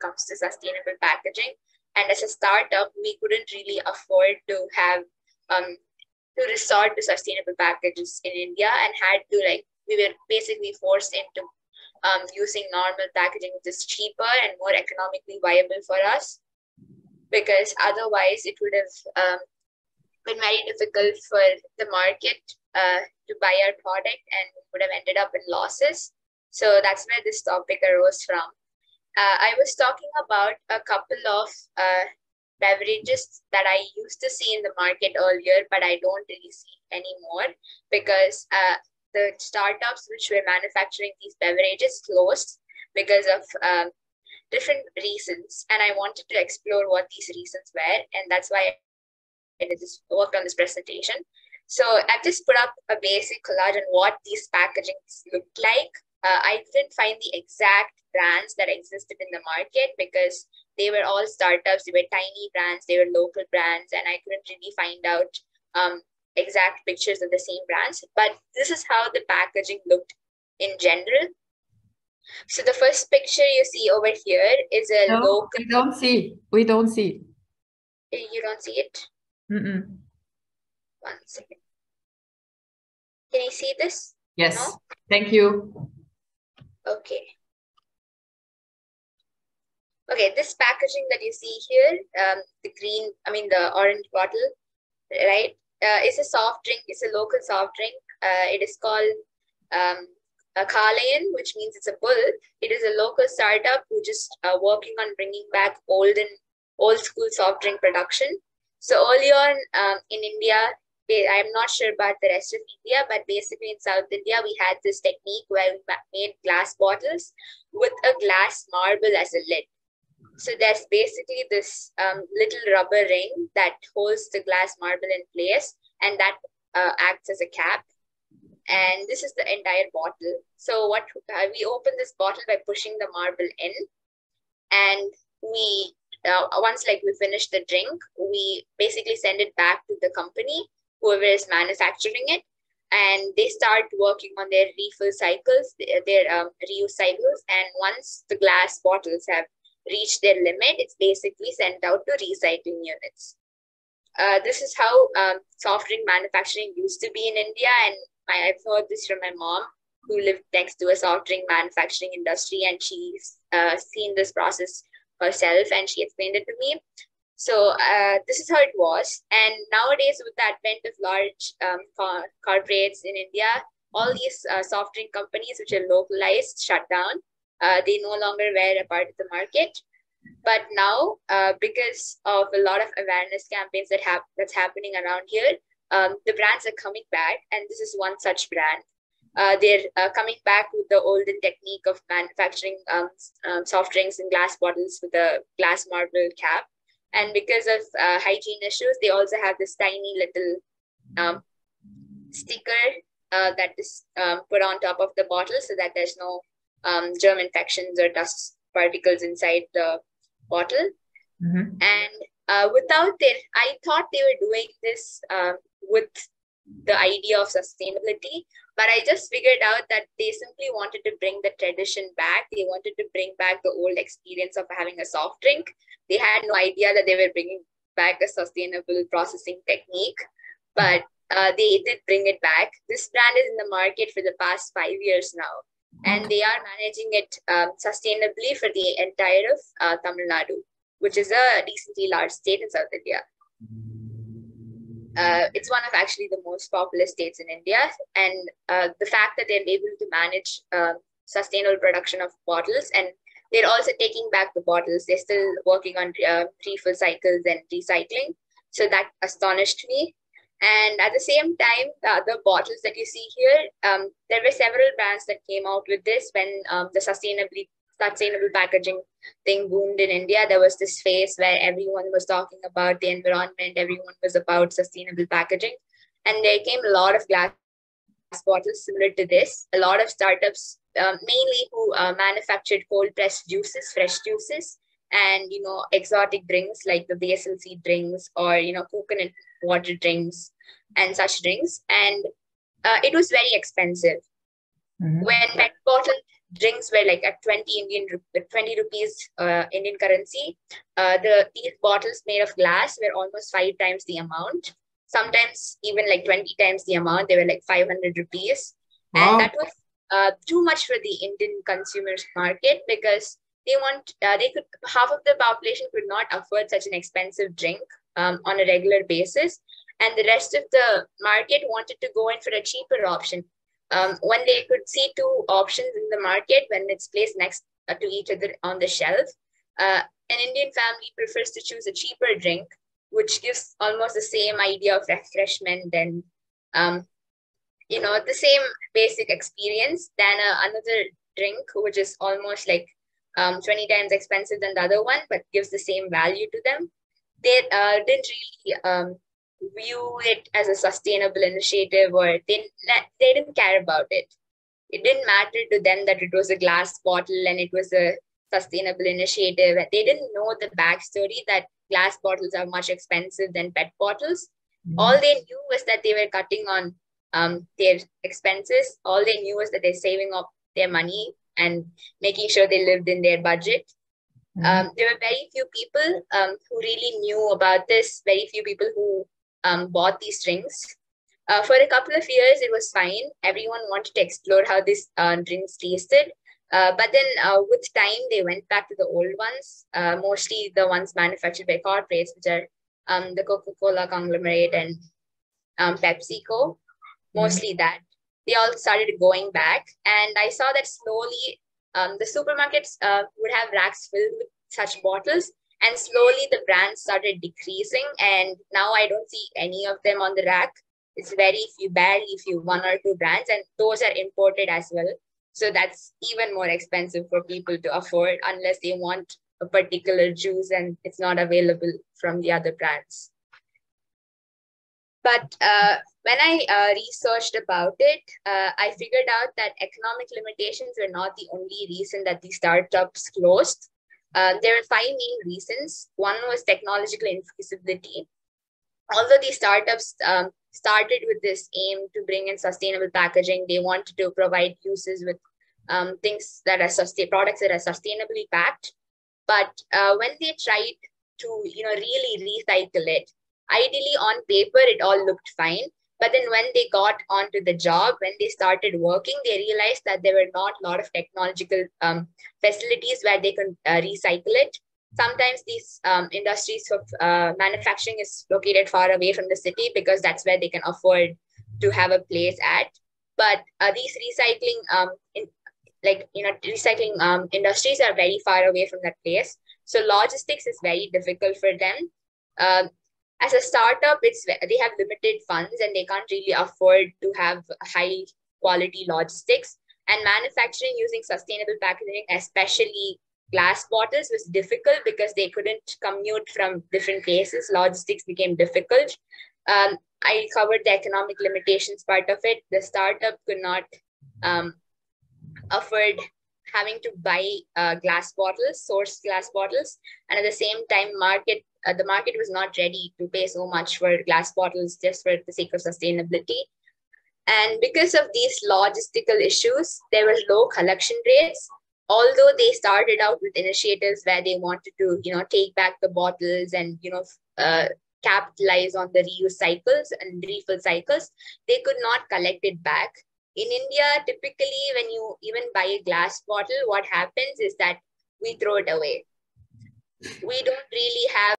comes to sustainable packaging. And as a startup, we couldn't really afford to have to resort to sustainable packages in India, and had to we were basically forced into using normal packaging, which is cheaper and more economically viable for us, because otherwise it would have been very difficult for the market to buy our product, and would have ended up in losses. So that's where this topic arose from. I was talking about a couple of beverages that I used to see in the market earlier, but I don't really see anymore, because the startups which were manufacturing these beverages closed because of different reasons. And I wanted to explore what these reasons were. And that's why I just worked on this presentation. So I've just put up a basic collage on what these packagings looked like. I didn't find the exact brands that existed in the market, because they were all startups, they were tiny brands, they were local brands, and I couldn't really find out exact pictures of the same brands. But this is how the packaging looked in general. So the first picture you see over here is a local. We don't see. We don't see. You don't see it? Mm-mm. 1 second. Can you see this? Yes. No? Thank you. Okay. Okay, this packaging that you see here, the orange bottle, right? It's a soft drink. It's a local soft drink. It is called a Kalayan, which means it's a bull. It is a local startup who just working on bringing back old school soft drink production. So early on in India, I'm not sure about the rest of India, but basically in South India, we had this technique where we made glass bottles with a glass marble as a lid. So there's basically this little rubber ring that holds the glass marble in place, and that acts as a cap. And this is the entire bottle. So what we open this bottle by pushing the marble in, and we once we finish the drink, we basically send it back to the company, whoever is manufacturing it, and they start working on their refill cycles, their reuse cycles. And once the glass bottles have reached their limit, it's basically sent out to recycling units. This is how soft drink manufacturing used to be in India, and I've heard this from my mom, who lived next to a soft drink manufacturing industry, and she's seen this process herself, and she explained it to me. So this is how it was. And nowadays, with the advent of large corporates in India, all these soft drink companies which are localized shut down. They no longer were a part of the market. But now, because of a lot of awareness campaigns that's happening around here, the brands are coming back, and this is one such brand. They're coming back with the olden technique of manufacturing soft drinks in glass bottles with a glass marble cap. And because of hygiene issues, they also have this tiny little sticker that is put on top of the bottle, so that there's no germ infections or dust particles inside the bottle. Mm-hmm. And I thought they were doing this with the idea of sustainability, but I just figured out that they simply wanted to bring the tradition back. They wanted to bring back the old experience of having a soft drink. They had no idea that they were bringing back a sustainable processing technique, but they did bring it back. This brand is in the market for the past 5 years now, and they are managing it sustainably for the entire of Tamil Nadu, which is a decently large state in South India. It's one of actually the most populous states in India, and the fact that they're able to manage sustainable production of bottles, and they're also taking back the bottles. They're still working on refill cycles and recycling. So that astonished me. And at the same time, the other bottles that you see here, there were several brands that came out with this when the sustainable packaging thing boomed in India. There was this phase where everyone was talking about the environment, everyone was about sustainable packaging. And there came a lot of glass bottles similar to this. A lot of startups, mainly who manufactured cold pressed juices, fresh juices, and exotic drinks like the basil seed drinks, or coconut water drinks and such drinks. And it was very expensive. Mm-hmm. When drinks were like at 20 rupees Indian currency. These bottles made of glass were almost 5 times the amount. Sometimes even like 20 times the amount. They were like 500 rupees. And Wow. that was too much for the Indian consumers market, because half of the population could not afford such an expensive drink on a regular basis. And the rest of the market wanted to go in for a cheaper option. When they could see two options in the market when it's placed next to each other on the shelf, an Indian family prefers to choose a cheaper drink, which gives almost the same idea of refreshment and the same basic experience than another drink, which is almost like 20 times expensive than the other one, but gives the same value to them. They didn't really view it as a sustainable initiative, or they didn't care about it. It didn't matter to them that it was a glass bottle and it was a sustainable initiative. They didn't know the backstory that glass bottles are much expensive than PET bottles. All they knew was that they were cutting on their expenses. All they knew was that they're saving up their money and making sure they lived in their budget. There were very few people who really knew about this, very few people who bought these drinks. For a couple of years, it was fine. Everyone wanted to explore how these drinks tasted. But then with time, they went back to the old ones, mostly the ones manufactured by corporates, which are the Coca-Cola conglomerate and PepsiCo, mostly that. They all started going back. And I saw that slowly the supermarkets would have racks filled with such bottles. And slowly the brands started decreasing. And now I don't see any of them on the rack. It's very few, barely few, one or two brands. And those are imported as well. So that's even more expensive for people to afford unless they want a particular juice and it's not available from the other brands. But when I researched about it, I figured out that economic limitations were not the only reason that the startups closed. There were five main reasons. One was technological infeasibility. Although these startups started with this aim to bring in sustainable packaging, they wanted to provide uses with things that are products that are sustainably packed. But when they tried to really recycle it, ideally on paper it all looked fine. But then when they got onto the job, when they started working, they realized that there were not a lot of technological facilities where they could recycle it. Sometimes these industries of manufacturing is located far away from the city because that's where they can afford to have a place at. But these recycling industries are very far away from that place. So logistics is very difficult for them. As a startup, they have limited funds and they can't really afford to have high quality logistics. And manufacturing using sustainable packaging, especially glass bottles, was difficult because they couldn't commute from different places. Logistics became difficult. I covered the economic limitations part of it. The startup could not afford having to buy glass bottles, source glass bottles, and at the same time, the market was not ready to pay so much for glass bottles just for the sake of sustainability. And because of these logistical issues, there were low collection rates. Although they started out with initiatives where they wanted to, take back the bottles and, capitalize on the reuse cycles and refill cycles, they could not collect it back. In India, typically, when you even buy a glass bottle, what happens is that we throw it away. We don't really have